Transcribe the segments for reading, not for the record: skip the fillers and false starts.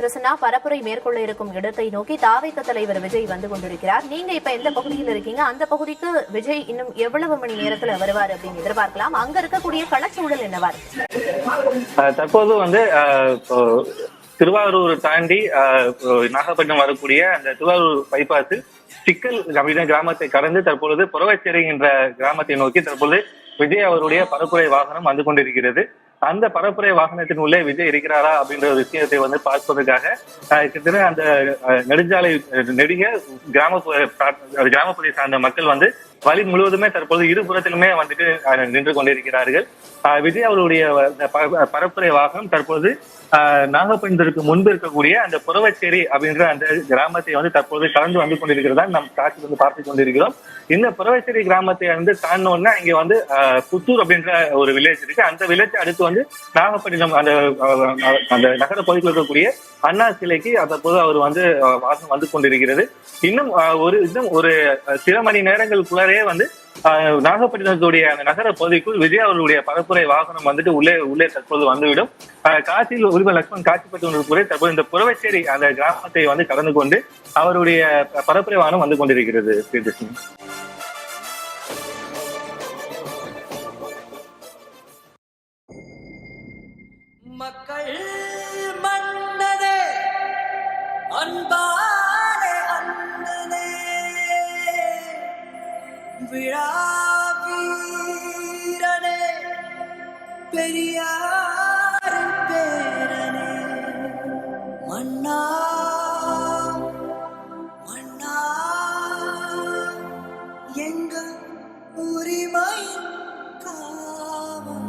பிரசன்னா பரப்புரை மேற்கொள்ள இருக்கும் இடத்தை நோக்கி தாவேக தலைவர் விஜய் வந்து கொண்டிருக்கிறார். நீங்க இப்ப எந்த பகுதியில் இருக்கீங்க? அந்த பகுதிக்கு விஜய் இன்னும் எவ்வளவு மணி நேரத்துல வருவார் அப்படின்னு எதிர்பார்க்கலாம்? அங்க இருக்கக்கூடிய களச்சூழல் என்னவா இருக்கு? தற்போது வந்து திருவாரூர் தாண்டி நாகப்பட்டினம் வரக்கூடிய அந்த திருவாரூர் பைபாஸில் சிக்கல் அப்படின்ற கிராமத்தை கடந்து தற்பொழுது புறவச்சேரி என்ற கிராமத்தை நோக்கி தற்பொழுது விஜய் அவருடைய பரப்புரை வாகனம் வந்து கொண்டிருக்கிறது. அந்த பரப்புரை வாகனத்தின் உள்ளே விஜய் இருக்கிறாரா அப்படின்ற ஒரு விஷயத்தை வந்து பார்ப்பதற்காக கிட்டத்தட்ட அந்த நெடுஞ்சாலை நெடுக கிராமப்புறத்தை சார்ந்த மக்கள் வந்து வழி முழுவதுமே தற்போது இருபுறத்திலுமே வந்துட்டு நின்று கொண்டிருக்கிறார்கள். விஜய் அவருடைய பரப்புரை வாகனம் தற்போது நாகப்பட்டினத்திற்கு முன்பு இருக்கக்கூடிய அந்த புறவச்சேரி அப்படின்ற அந்த கிராமத்தை வந்து தற்போது கலந்து வந்து கொண்டிருக்கிறதா நம் காட்சி வந்து பார்த்து கொண்டிருக்கிறோம். இந்த புறவச்சேரி கிராமத்தை வந்து தாண்டோன்னா இங்க வந்து புத்தூர் அப்படின்ற ஒரு வில்லேஜ் இருக்கு. அந்த வில்லேஜ் அடுத்து வந்து நாகப்பட்டினம் அந்த நகர பகுதியில் இருக்கக்கூடிய அண்ணா சிலைக்கு தற்போது அவர் வந்து வாசம் வந்து கொண்டிருக்கிறது. இன்னும் ஒரு சில மணி நேரங்களுக்குள்ளே வந்து நாகப்பட்டினத்துடைய அந்த நகர பகுதிக்குள் விஜய் அவர்களுடைய பரப்புரை வாகனம் வந்துட்டு உள்ளே தற்போது வந்துவிடும். காட்சியில் உரிமை லட்சுமணன் காட்சிப்பட்டு கொண்டிருப்பதை தற்போது இந்த புறவச்சேரி அந்த கிராமத்தை வந்து கடந்து கொண்டு அவருடைய பரப்புரை வாகனம் வந்து கொண்டிருக்கிறது. மக்கள் மன்னனே அன்பானே அண்ணனே விழா வீரனே பெரியார் பேரனே மன்னா மன்னா எங்கள் உரிமை காவல்.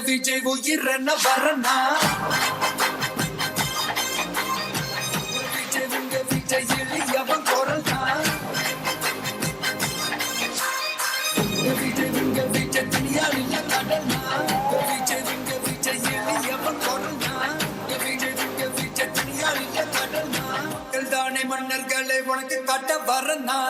விஜய் உயிரன வரனா விஜய் எளியவன் குரல் தான் விஜய் தனியாளில் கடனா விஜய் எளியவன் குரல் தான் விஜய் தனியாளில் கடனா தானே மன்னர்களை உனக்கு காட்ட வரனா